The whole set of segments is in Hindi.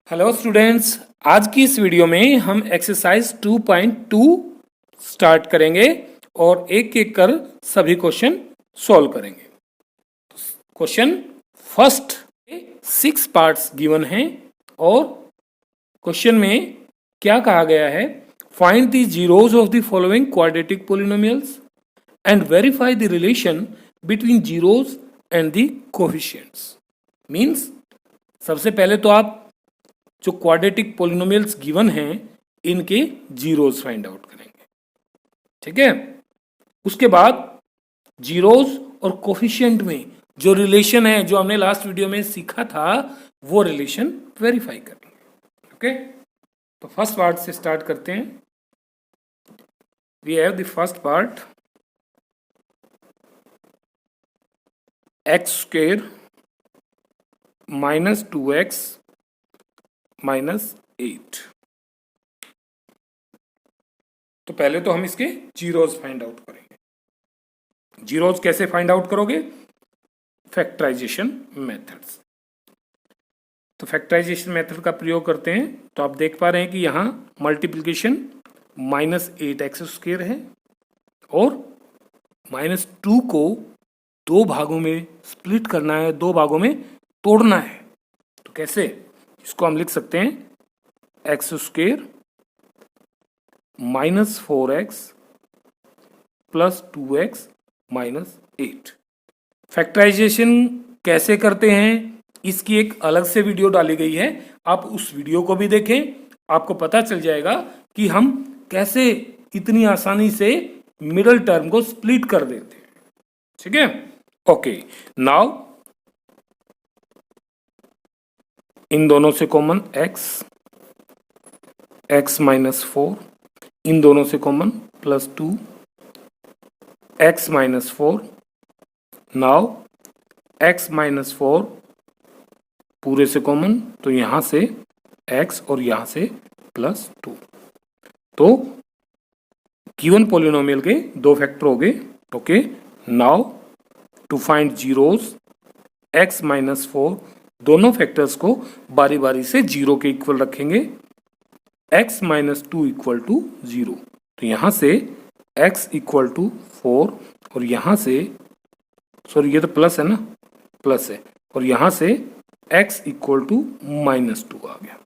हेलो स्टूडेंट्स, आज की इस वीडियो में हम एक्सरसाइज 2.2 स्टार्ट करेंगे और एक एक कर सभी क्वेश्चन सॉल्व करेंगे। क्वेश्चन फर्स्ट 6 पार्ट्स गिवन हैं और क्वेश्चन में क्या कहा गया है, find the zeros of the following quadratic polynomials and verify the relation between zeros and the coefficients. Means सबसे पहले तो आप जो क्वाड्रेटिक पोलिनोमियल्स गिवन हैं इनके जीरोज फाइंड आउट करेंगे, ठीक है। उसके बाद जीरोज और कोफिशिएंट में जो रिलेशन है जो हमने लास्ट वीडियो में सीखा था वो रिलेशन वेरीफाई करेंगे, ओके। तो फर्स्ट पार्ट से स्टार्ट करते हैं। We have the first part x square minus 2x minus 8। तो पहले तो हम इसके जीरोज फाइंड आउट करेंगे। जीरोज कैसे फाइंड आउट करोगे? Factorisation methods. तो फैक्टराइजेशन मेथड का प्रयोग करते हैं। तो आप देख पा रहे हैं कि यहां मल्टीप्लिकेशन माइनस 8x स्क्वायर है और माइनस 2 को दो भागों में स्प्लिट करना है, दो भागों में तोड़ना है। तो कैसे? इसको हम लिख सकते हैं x square minus 4x plus 2x minus 8। Factorisation कैसे करते हैं इसकी एक अलग से वीडियो डाली गई है, आप उस वीडियो को भी देखें, आपको पता चल जाएगा कि हम कैसे इतनी आसानी से मिडिल टर्म को स्प्लिट कर देते हैं, ठीक है। ओके, नाउ इन दोनों से कॉमन x माइनस 4, इन दोनों से common plus 2 x minus 4। Now x minus 4 पूरे से कॉमन, तो यहां से x और यहां से प्लस 2। तो गिवन पॉलिनोमियल के दो फैक्टर हो गए, okay. Now to find zeros x minus 4, दोनों फैक्टर्स को बारी बारी से जीरो के इक्वल रखेंगे। x माइनस 2 इक्वल टू 0, तो यहां से x इक्वल टू 4 और यहां से सॉरी ये तो प्लस है ना, प्लस है, और यहां से x इक्वल टू माइनस 2 आ गया।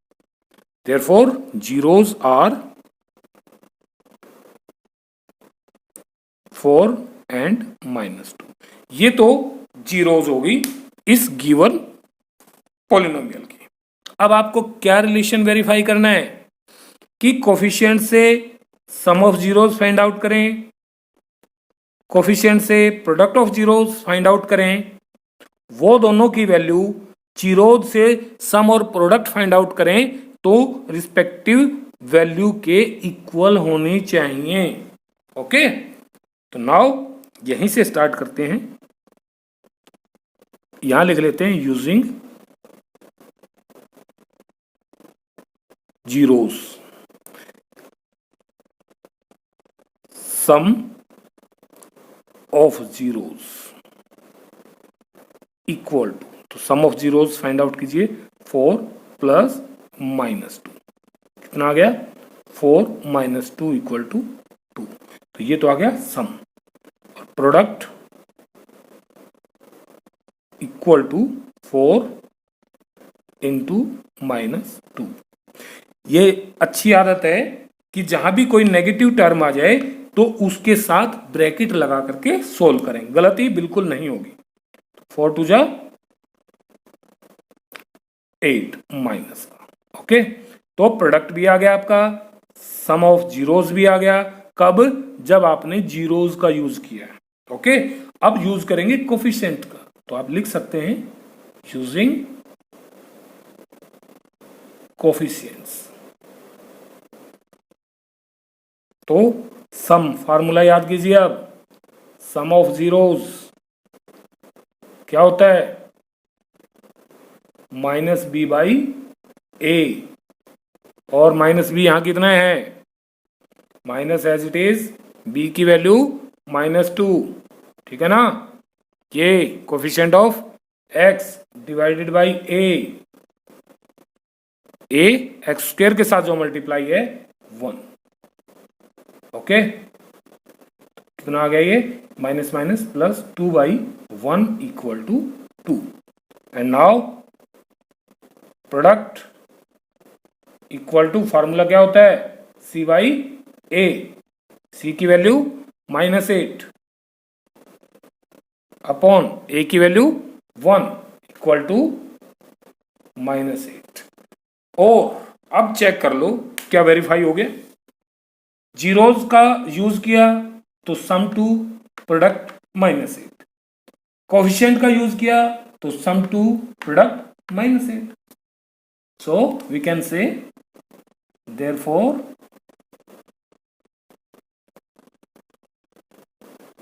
Therefore zeros are 4 and minus 2। ये तो जीरोज होगी इस गिवन पॉलिनोमियल की। अब आपको क्या रिलेशन वेरीफाई करना है कि कोफिशिएंट से सम ऑफ जीरोज फाइंड आउट करें, कोफिशिएंट से product of zeros find out करें, वो दोनों की वैल्यू जीरोज से सम और प्रोडक्ट फाइंड आउट करें तो रिस्पेक्टिव वैल्यू के इक्वल होनी चाहिए, ओके। तो नाउ यहीं से स्टार्ट करते हैं। यहां लिख लेते हैं using zeros sum of zeros equal to, तो sum of zeros find out कीजिए, 4 प्लस माइनस 2 कितना आ गया, 4 माइनस 2 इक्वल टू 2। तो ये तो आ गया सम, और product equal to 4 into minus 2। ये अच्छी आदत है कि जहां भी कोई नेगेटिव टर्म आ जाए तो उसके साथ ब्रैकेट लगा करके सोल्व करें, गलती बिल्कुल नहीं होगी। 4 टू जा 8 माइनस, ओके। तो प्रोडक्ट भी आ गया आपका, सम ऑफ जीरोज भी आ गया। कब? जब आपने जीरोज का यूज किया, ओके। अब यूज करेंगे कोफिशिएंट का, तो आप लिख सकते हैं यूजिंग कोफिशिएंट्स। तो सम फार्मूला याद कीजिए। अब सम ऑफ जीरोज क्या होता है, माइनस बी बाई ए, और माइनस बी यहां कितना है, minus as it is, B की वैल्यू -2, ठीक है ना। ये coefficient of x divided by a, a x square के साथ जो मल्टीप्लाई है 1। ओके, कितना आ गया ये, minus minus plus 2/1 equal to 2। And now product equal to, formula क्या होता है, सी बाई ए। सी की वैल्यू -8 अपॉन ए की वैल्यू 1 इक्वल टू -8। और अब चेक कर लो क्या वेरीफाई हो गया। जीरोस का यूज किया तो सम टू प्रोडक्ट -8, कोफिशिएंट का यूज किया तो sum to product -8। So we can say therefore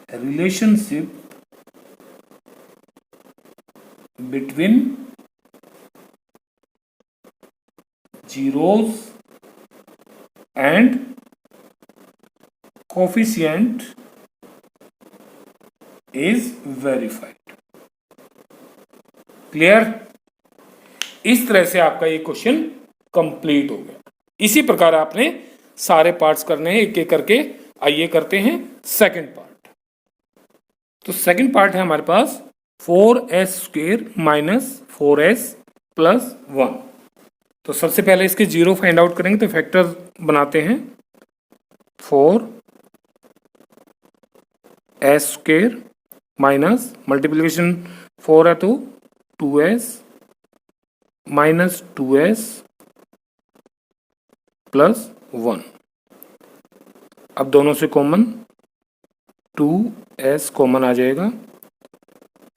a relationship between zeros and coefficient is verified। Clear? इस तरह से आपका ये क्वेश्चन कंप्लीट हो गया। इसी प्रकार आपने सारे पार्ट्स करने हैं एक एक करके। आइए करते हैं सेकंड पार्ट। तो सेकंड पार्ट है हमारे पास 4s² माइनस 4s प्लस 1। तो सबसे पहले इसके जीरो फाइंड आउट करेंगे, तो फैक्टर बनाते हैं 4s² माइनस मल्टीप्लीकेशन 4 है तो 2s माइनस 2s प्लस 1। अब दोनों से कॉमन 2s कॉमन आ जाएगा,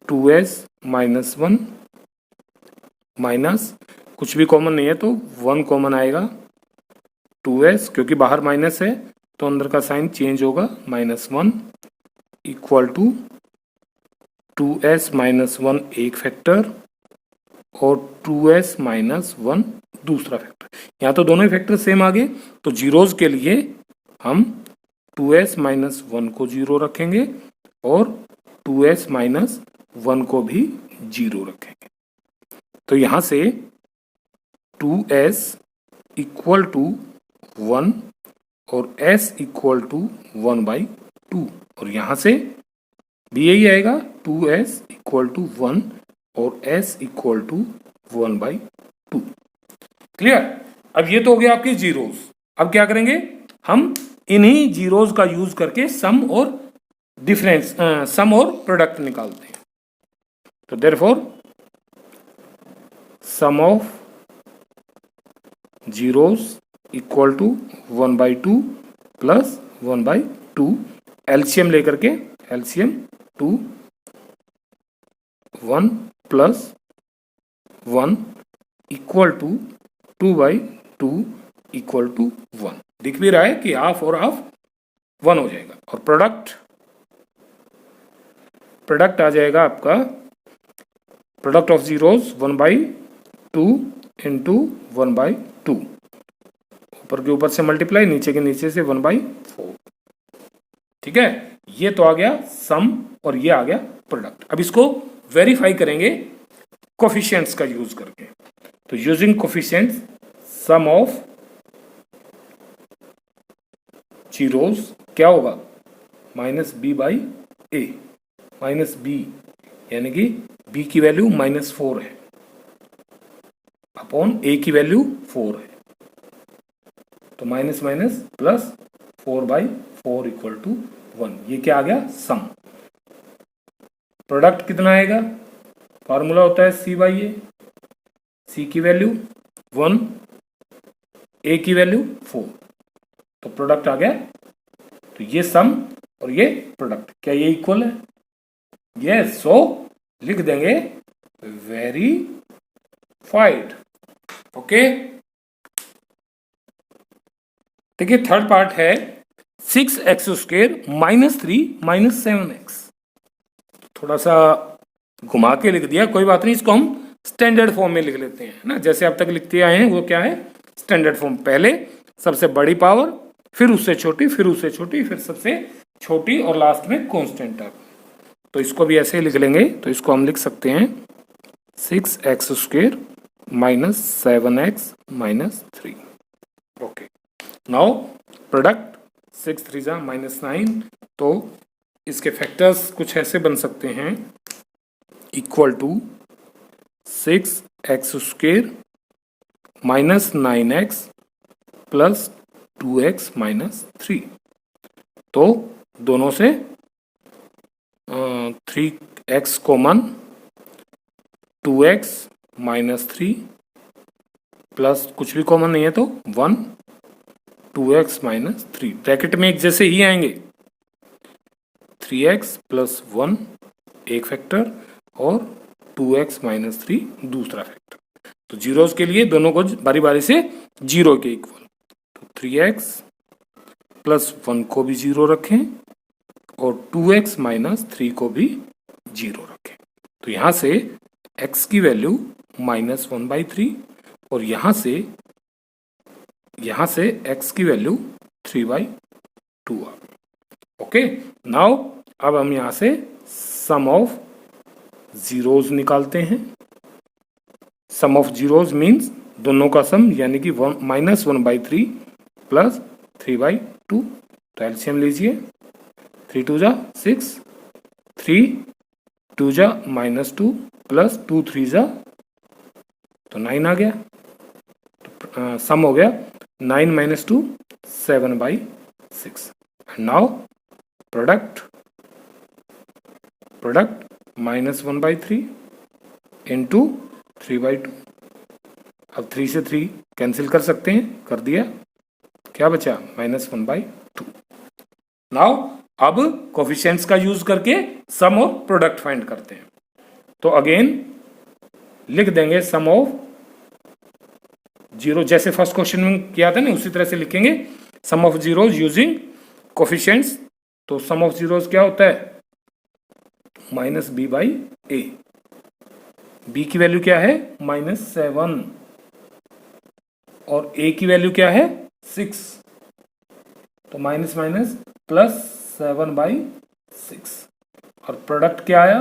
2s माइनस 1 माइनस कुछ भी कॉमन नहीं है तो 1 कॉमन आएगा, 2s क्योंकि बाहर माइनस है तो अंदर का साइन चेंज होगा, -1 इक्वल टू 2s माइनस 1 एक फैक्टर और 2s माइनस 1 दूसरा फैक्टर। यहाँ तो दोनों ही फैक्टर सेम आ गए, तो जीरोज के लिए हम 2s माइनस 1 को 0 रखेंगे और 2s माइनस 1 को भी 0 रखेंगे। तो यहाँ से 2s इक्वल टू 1 और s इक्वल टू 1/2, और यहाँ से भी यही आएगा 2s इक्वल टू 1 और s इक्वल टू 1/2। क्लियर? अब ये तो हो गया आपके जीरोस। अब क्या करेंगे, हम इन्हीं जीरोस का यूज करके सम और डिफरेंस सम और प्रोडक्ट निकालते हैं। तो therefore sum of zeros equal to 1/2 plus 1/2। LCM लेकर के, LCM 2 1 plus 1 equal to 2/2 equal to 1। दिख भी रहा है कि हाफ और हाफ 1 हो जाएगा। और प्रोडक्ट आ जाएगा आपका, प्रोडक्ट ऑफ जीरोस 1/2 इंटू 1/2, ऊपर के ऊपर से मल्टीप्लाई, नीचे के नीचे से 1/4। ठीक है, ये तो आ गया सम और ये आ गया प्रोडक्ट। अब इसको वेरीफाई करेंगे कोफिशिएंट्स का यूज करके। तो using coefficients, sum of zeros क्या होगा, -b/a, -b यानी कि b की वैल्यू -4 है अपॉन a की वैल्यू 4 है, तो minus minus plus 4/4 equal to 1। ये क्या आ गया, सम। प्रोडक्ट कितना आएगा, फॉर्मूला होता है c/a, c की वैल्यू 1, a की वैल्यू 4, तो प्रोडक्ट आ गया। तो ये सम और ये प्रोडक्ट, क्या ये इक्वल है, यस। सो लिख देंगे वेरीफाइड। ओके, देखिए थर्ड पार्ट है 6x² -3 -7x। थोड़ा सा घुमा के लिख दिया, कोई बात नहीं, इसको हम स्टैंडर्ड फॉर्म में लिख लेते हैं ना, जैसे अब तक लिखते आए हैं वो क्या है, स्टैंडर्ड फॉर्म। पहले सबसे बड़ी पावर, फिर उससे छोटी, फिर उससे छोटी, फिर सबसे छोटी और लास्ट में कांस्टेंट टर्म। तो इसको भी ऐसे ही लिख लेंगे। तो इसको हम लिख सकते हैं 6x² minus 7x minus 3। Okay, now product 6 3 जा माइनस 9, तो इसके फैक्टर्स कुछ ऐसे बन सकते हैं, equal to 6x² minus 9x plus 2x minus 3। तो दोनों से 3x common, 2x minus 3 plus कुछ भी कॉमन नहीं है तो 1, 2x माइनस 3, ब्रैकेट में एक जैसे ही आएंगे। 3x प्लस 1 एक फैक्टर और 2x माइनस 3 दूसरा फैक्टर। तो जीरोस के लिए दोनों को बारी बारी से जीरो के इक्वल, तो 3x प्लस 1 को भी जीरो रखें और 2x माइनस 3 को भी जीरो रखें। तो यहाँ से x की वैल्यू माइनस 1/3 और यहाँ से x की वैल्यू 3/2 आ गई। ओके, नाउ अब हम यहाँ से सम ऑफ जीरोज निकालते हैं। सम ऑफ जीरोज मीन्स दोनों का सम, यानी कि माइनस 1/3 प्लस 3/2। तो एलसीएम लीजिए, 3 2 जा 6, 3 2 जा माइनस 2 प्लस 2 3 जा तो 9 आ गया। तो सम हो गया 9 minus 2 7/6। And now product minus 1/3 into 3/2। अब 3 से 3 कैंसिल कर सकते हैं, कर दिया, क्या बचा माइनस 1/2। नाउ अब कोफिशिएंट्स का यूज करके सम और प्रोडक्ट फाइंड करते हैं। तो अगेन लिख देंगे सम ऑफ जीरो, जैसे फर्स्ट क्वेश्चन में किया था ना उसी तरह से लिखेंगे सम ऑफ जीरोज यूजिंग कोफिशिएंट्स। तो सम ऑफ जीरोज क्या होता है, माइनस b/a। b की वैल्यू क्या है -7 और a की वैल्यू क्या है 6, तो माइनस माइनस प्लस 7/6। और प्रोडक्ट क्या आया,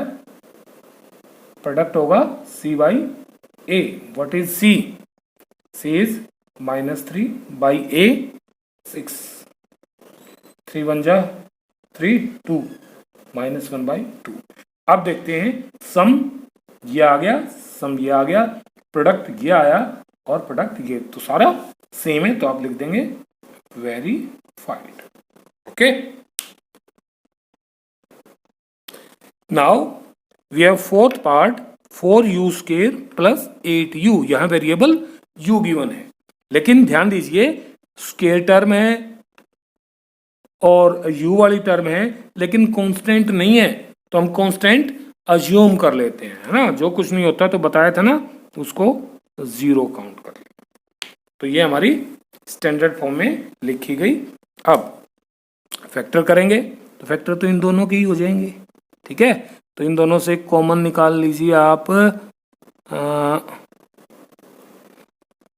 प्रोडक्ट होगा c/a। What is c? c is -3/a 6। 3 1 जा 3 2 -1/2। अब देखते हैं सम ये आ गया, सम ये आ गया, प्रोडक्ट ये आया और प्रोडक्ट ये, तो सारा सेम है, तो आप लिख देंगे verified. Okay, now we have fourth part 4u² plus 8u। यहां वेरिएबल u गिवन है, लेकिन ध्यान दीजिए स्केयर टर्म है और u वाली टर्म है, लेकिन कांस्टेंट नहीं है, तो हम कांस्टेंट अज्यूम कर लेते हैं, है ना। जो कुछ नहीं होता तो बताया था ना, तो उसको 0 काउंट कर लेते। तो ये हमारी स्टैंडर्ड फॉर्म में लिखी गई। अब फैक्टर करेंगे, तो फैक्टर तो इन दोनों के ही हो जाएंगे, ठीक है। तो इन दोनों से कॉमन निकाल लीजिए आप,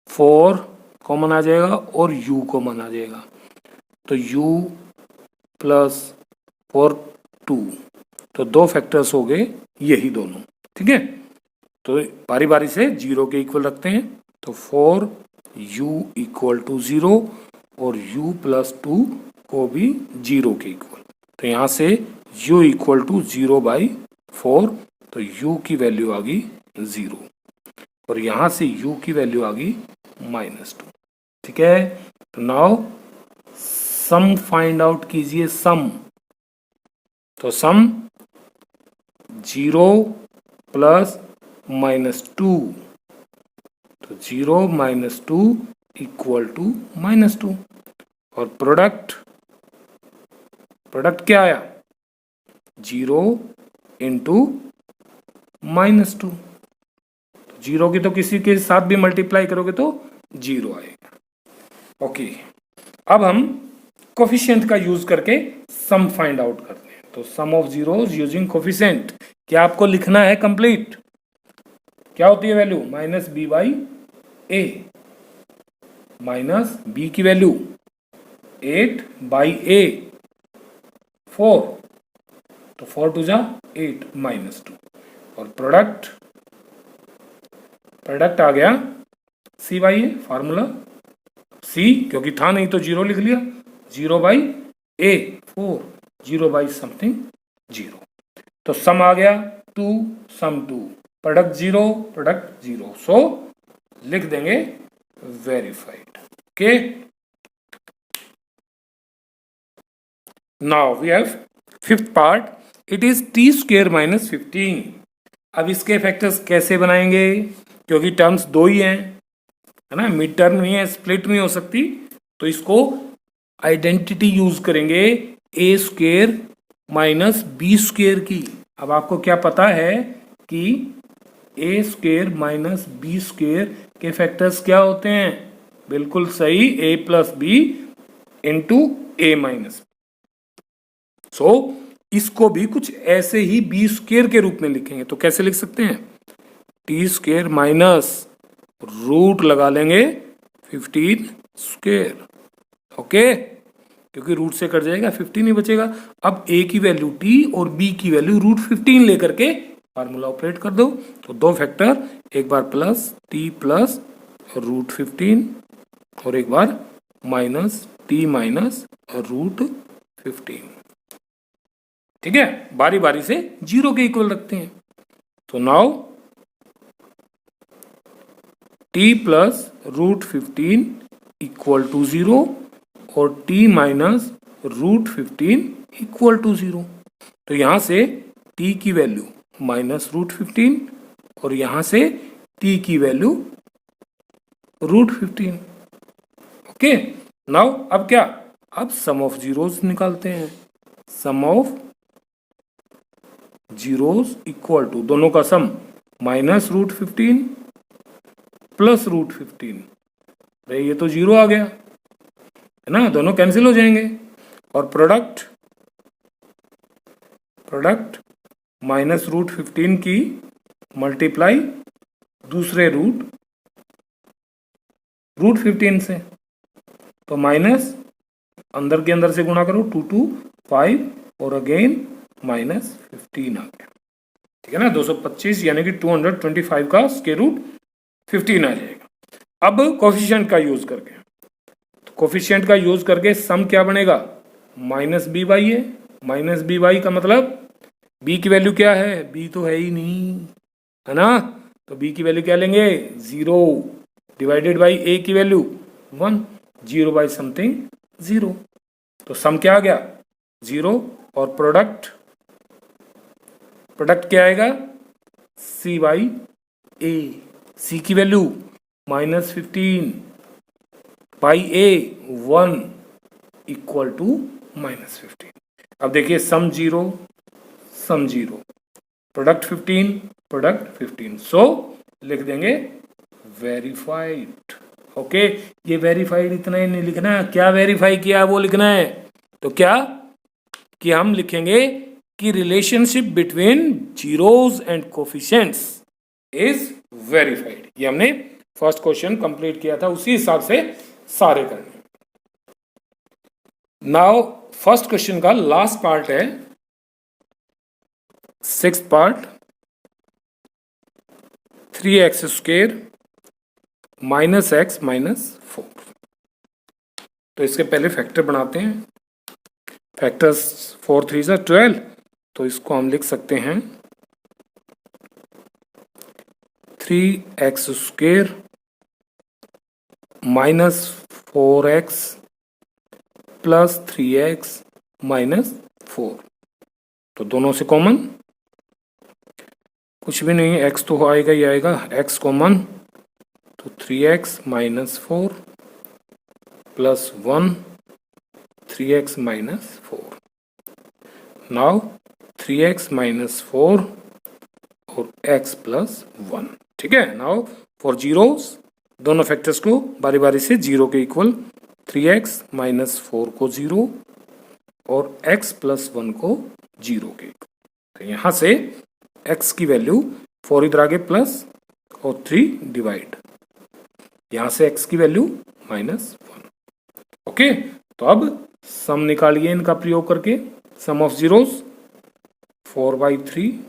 4 कॉमन आ जाएगा और u कॉमन आ जाएगा, तो u प्लस 4 2, तो दो फैक्टर्स हो गए यही दोनों, ठीक है। तो बारी बारी से 0 के इक्वल रखते हैं, तो 4u इक्वल टू 0 और u प्लस 2 को भी 0 के इक्वल। तो यहाँ से u इक्वल टू 0/4, तो u की वैल्यू आ गई 0 और यहाँ से u की वैल्यू आ गई -2, ठीक है। तो नाउ सम फाइंड आउट कीजिए, सम। तो सम 0 प्लस -2, तो 0 - 2 इक्वल टू -2। और प्रोडक्ट क्या आया 0 इंटू -2, तो 0 की तो किसी के साथ भी मल्टीप्लाई करोगे तो 0 आएगा। ओके, अब हम कोफिशिएंट का यूज करके सम फाइंड आउट करते हैं। तो sum of zeros using coefficient, क्या आपको लिखना है कंप्लीट, क्या होती है वैल्यू -b/a, माइनस b की वैल्यू 8/a 4, तो 4 2 जा 8 -2। और प्रोडक्ट प्रोडक्ट आ गया सी बाई ए, फार्मूला सी क्योंकि था नहीं तो जीरो लिख लिया, 0/A 4, 0/समथिंग 0। तो सम आ गया 2, सम 2, प्रोडक्ट 0, प्रोडक्ट 0, सो लिख देंगे verified. Okay, now we have fifth part, it is t² - 15। अब इसके फैक्टर्स कैसे बनाएंगे, क्योंकि टर्म्स दो ही हैं, है ना, मिड टर्म नहीं है, स्प्लिट नहीं हो सकती, तो इसको आइडेंटिटी यूज करेंगे a² - b² की। अब आपको क्या पता है कि a² - b² के फैक्टर्स क्या होते हैं, बिल्कुल सही, a + b × a - सो इसको भी कुछ ऐसे ही b² के रूप में लिखेंगे। तो कैसे लिख सकते हैं, t² माइनस रूट लगा लेंगे 15²। ओके, क्योंकि रूट से कट जाएगा 15 ही बचेगा। अब a की वैल्यू t और b की वैल्यू √15 लेकर के फार्मूला ऑपरेट कर दो। तो दो फैक्टर, एक बार प्लस t प्लस √15 और एक बार माइनस t माइनस √15। ठीक है, बारी बारी से 0 के इक्वल रखते हैं। तो नाउ t प्लस √15 = 0 और t माइनस √15 = 0। तो यहां से t की वैल्यू -√15 और यहां से t की वैल्यू √15। ओके, नाउ अब क्या, अब सम ऑफ जीरोस निकालते हैं। सम ऑफ जीरोस इक्वल टू, दोनों का सम -√15 प्लस √15। भाई ये तो 0 आ गया, है ना, दोनों कैंसिल हो जाएंगे। और प्रोडक्ट -√15 की मल्टीप्लाई दूसरे √15 से, तो माइनस अंदर के अंदर से गुणा करो, 2 2 5 और अगेन -15 आ गया। ठीक है ना, 225 यानी कि 225 का √15 आ जाएगा। अब कोफिशिएंट का यूज करके, तो कोफिशिएंट का यूज करके सम क्या बनेगा, -b/a। -b/, का मतलब b की वैल्यू क्या है, b तो है ही नहीं, है ना, तो b की वैल्यू क्या लेंगे, 0 डिवाइडेड बाई a की वैल्यू 1, 0/समथिंग 0। तो सम क्या आ गया, 0। और प्रोडक्ट क्या आएगा, c/a। c की वैल्यू -15 बाई a 1 = -15। अब देखिए सम 0, सम 0, प्रोडक्ट 15, सो लिख देंगे वेरीफाइड। ओके, ये वेरीफाइड इतना ही नहीं लिखना है, क्या वेरीफाई किया वो लिखना है। तो क्या कि हम लिखेंगे कि relationship between zeros and coefficients is verified. ये हमने फर्स्ट क्वेश्चन कंप्लीट किया था, उसी हिसाब से सारे करने। नाउ फर्स्ट क्वेश्चन का लास्ट पार्ट है, सिक्स्थ पार्ट, 3x² -x - 4। तो इसके पहले फैक्टर बनाते हैं। फैक्टर्स 4 3 12, तो इसको हम लिख सकते हैं 3x² -4x + 3x - 4। तो दोनों से कॉमन कुछ भी नहीं, x तो आएगा ही आएगा, x कॉमन, तो 3x - 4 + 1 3x - 4। नाउ 3x - 4 और x + 1। ठीक है, नाउ फॉर जीरोस, दोनों फैक्टर्स को बारी बारी से 0 के इक्वल, 3x - 4 को 0 और x + 1 को 0 के इक्वल। तो यहां से x की वैल्यू 4 इधर आगे प्लस और 3 डिवाइड, यहां से x की वैल्यू -1। ओके, तो अब सम निकालिए इनका प्रयोग करके। सम ऑफ जीरोस 4/3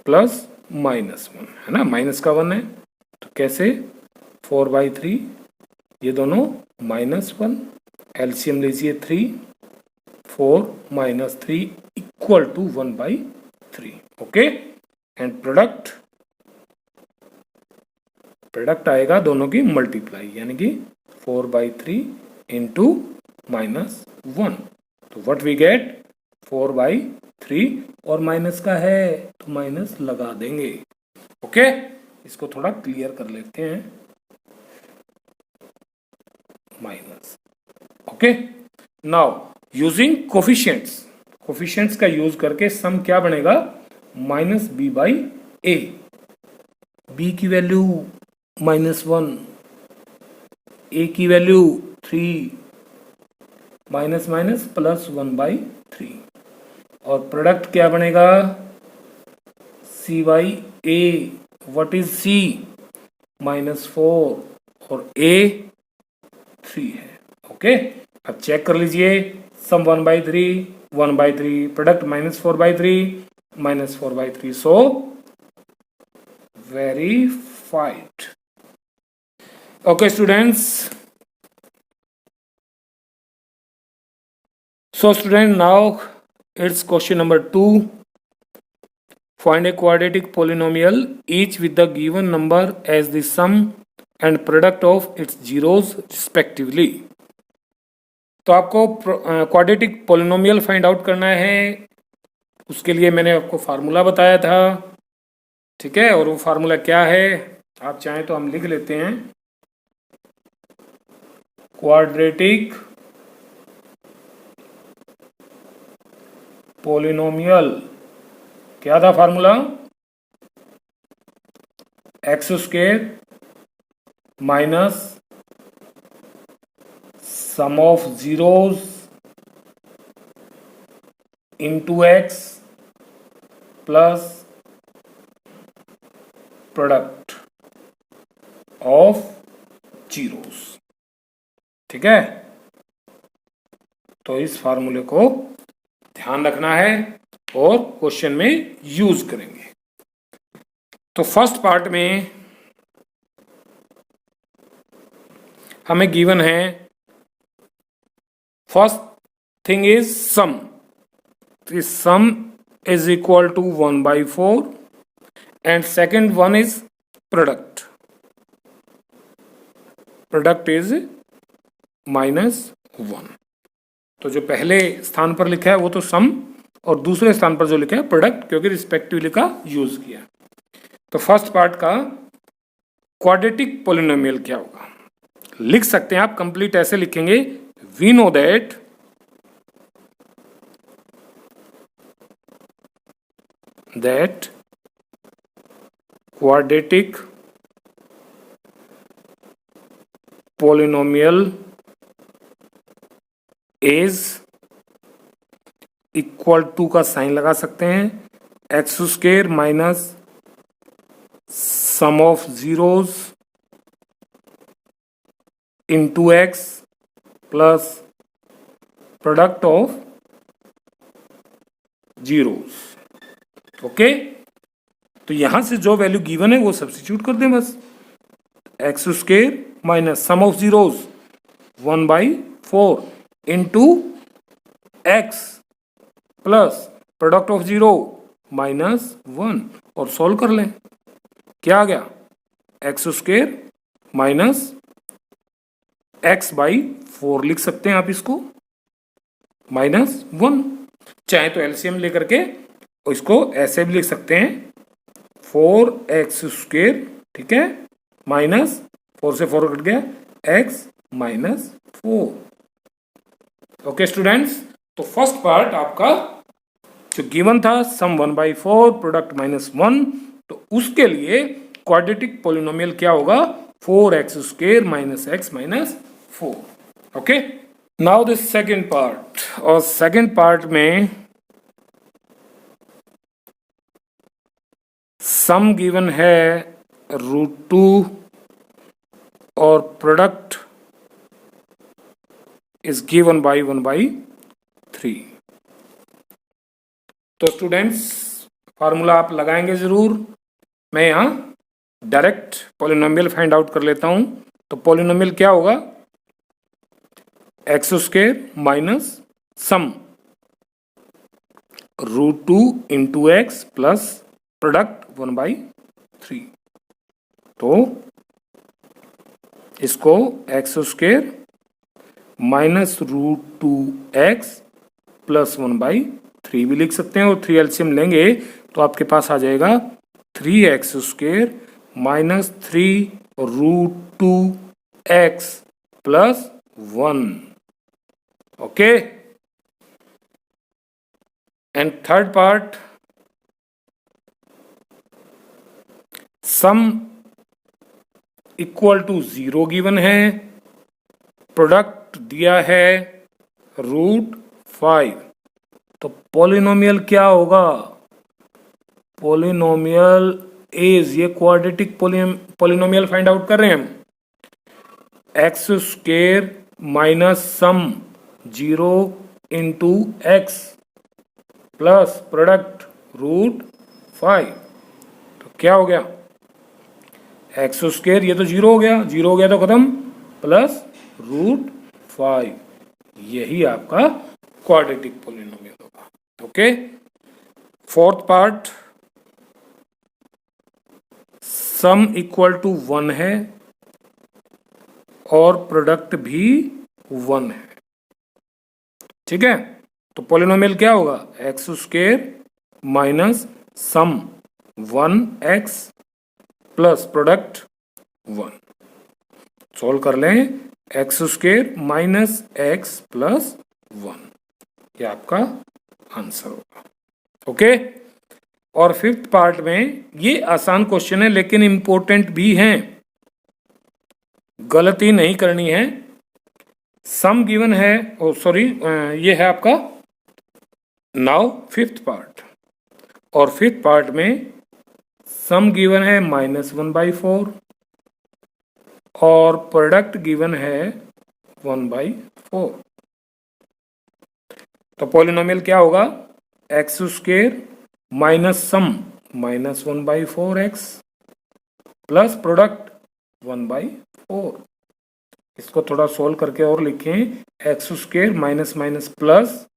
+ -1, है ना, माइनस का 1 है, तो कैसे, 4/3, ये दोनों -1, एलसीएम लीजिए 3, 4 - 3 equal to 1/3। Okay, and product आएगा दोनों की मल्टीप्लाई, यानी कि 4/3 इंटू -1, तो व्हाट वी गेट 4/3, और माइनस का है तो माइनस लगा देंगे। ओके, इसको थोड़ा क्लियर कर लेते हैं, minus. Okay, now using coefficients का यूज करके सम क्या बनेगा, -b/a, b की वैल्यू -1, a की वैल्यू 3, माइनस माइनस प्लस 1/3, और प्रोडक्ट क्या बनेगा, c/a, व्हाट इज c, -4, और a 3 है। ओके, अब चेक कर लीजिए, sum 1/3, 1/3, product -4/3, so verified. Okay students, so student, now it's question number 2. Find a quadratic polynomial each with the given number as the sum and product of its zeros respectively. तो आपको क्वाड्रेटिक पोलिनोमियल फाइंड आउट करना है, उसके लिए मैंने आपको फार्मूला बताया था, ठीक है, और वो फार्मूला क्या है, आप चाहें तो हम लिख लेते हैं, क्वाड्रेटिक पोलिनोमियल, क्या था formula, x² minus sum of zeros into x plus product of zeros. ठीक है, तो इस फार्मूले को ध्यान रखना है और क्वेश्चन में यूज करेंगे। तो फर्स्ट पार्ट में हमें गिवन है, first thing is sum, sum is equal to 1/4 and second one is product is -1। तो जो पहले स्थान पर लिखा है वो तो सम, और दूसरे स्थान पर जो लिखा है प्रोडक्ट, क्योंकि रिस्पेक्टिवली का यूज किया। तो फर्स्ट पार्ट का क्वाड्रेटिक पोलिनोमियल क्या होगा, लिख सकते हैं आप, कंप्लीट ऐसे लिखेंगे, we know that quadratic polynomial is equal to का साइन लगा सकते हैं, x² minus sum of zeros into x plus product of zeros. Okay, तो यहां से जो वैल्यू गिवन है वो सब्स्टिट्यूट कर दें बस, x² minus sum of zeros 1/4 into x plus product of zero -1, और सॉल्व कर लें, क्या आ गया, x² माइनस x/4 लिख सकते हैं आप इसको, -1, चाहे तो एलसीएम लेकर के इसको ऐसे भी लिख सकते हैं, 4x², ठीक है, माइनस 4 से 4 कट गया, x -4। ओके स्टूडेंट्स, तो फर्स्ट पार्ट आपका जो गिवन था, सम 1/4 प्रोडक्ट -1, तो उसके लिए क्वाड्रेटिक पोलिनोमियल क्या होगा, 4x² minus x -4। Okay, now this second part, और सेकेंड पार्ट में सम गिवन है √2 और प्रोडक्ट इज गिवन बाय 1/3। तो स्टूडेंट्स, फार्मूला आप लगाएंगे जरूर, मैं यहां डायरेक्ट पॉलिनोमियल फाइंड आउट कर लेता हूं। तो पॉलिनोमियल क्या होगा, एक्स स्क्वायर माइनस सम √2 इंटू एक्स प्लस प्रोडक्ट 1/3। तो इसको x square minus √2x plus 1/3 भी लिख सकते हैं, और 3 एलसीएम लेंगे तो आपके पास आ जाएगा 3x square minus 3√2x plus 1। Okay, and third part, sum equal to 0 given है, प्रोडक्ट दिया है √5। तो पॉलिनोमियल क्या होगा, पॉलिनोमियल इज, ये क्वाड्रेटिक पॉलिनोमियल फाइंड आउट कर रहे हैं हम, x square minus sum 0 into x plus product √5। तो क्या हो गया, एक्स स्क्वायर, ये तो 0 हो गया, 0 हो गया तो खत्म, प्लस √5, यही आपका क्वाड्रेटिक पॉलिनोमियल होगा। Okay, fourth part, sum equal to 1 है और प्रोडक्ट भी 1 है। ठीक है, तो पॉलिनोमियल क्या होगा, एक्स स्क्वायर माइनस सम 1x प्लस प्रोडक्ट 1। सॉल्व कर लें, x square minus x plus 1, ये आपका आंसर होगा। ओके, और फिफ्थ पार्ट में, ये आसान क्वेश्चन है लेकिन इंपॉर्टेंट भी है, गलती नहीं करनी है। सम गिवन है, ओ सॉरी, ये है आपका नाउ फिफ्थ पार्ट, और फिफ्थ पार्ट में सम गिवन है -1/4 और प्रोडक्ट गिवन है 1/4। तो पॉलिनोमियल क्या होगा, एक्स स्क्वायर माइनस सम -1/4x प्लस प्रोडक्ट 1/4। इसको थोड़ा सोल्व करके और लिखें, x square minus minus plus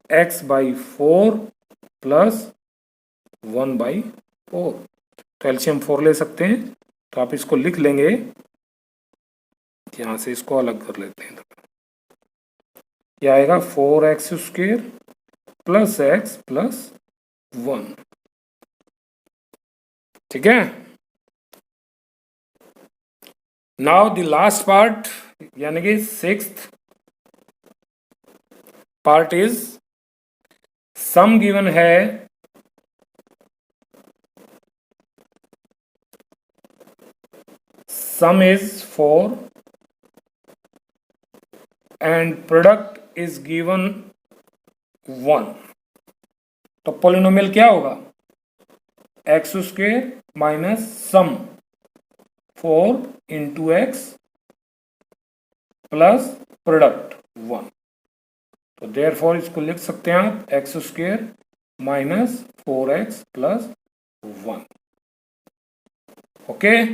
x/4 plus 1/4। तो एलसीएम 4 ले सकते हैं, तो आप इसको लिख लेंगे, यहां से इसको अलग कर लेते हैं। यह आएगा 4x square plus x plus 1। ठीक है, नाउ द लास्ट पार्ट, यानी कि sixth part is, sum given है sum is 4 and product is given 1। तो पॉलिनोमियल क्या होगा, x square minus sum 4 into x plus product 1। तो देयरफॉर इसको लिख सकते हैं आप, x square minus 4x plus 1। Okay,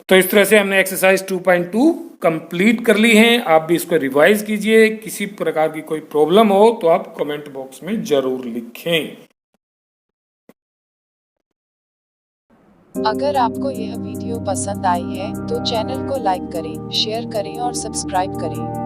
तो इस तरह से हमने एक्सरसाइज 2.2 कंप्लीट कर ली है। आप भी इसको रिवाइज कीजिए, किसी प्रकार की कोई प्रॉब्लम हो तो आप कमेंट बॉक्स में जरूर लिखें। अगर आपको यह वीडियो पसंद आई है तो चैनल को लाइक करें, शेयर करें और सब्सक्राइब करें।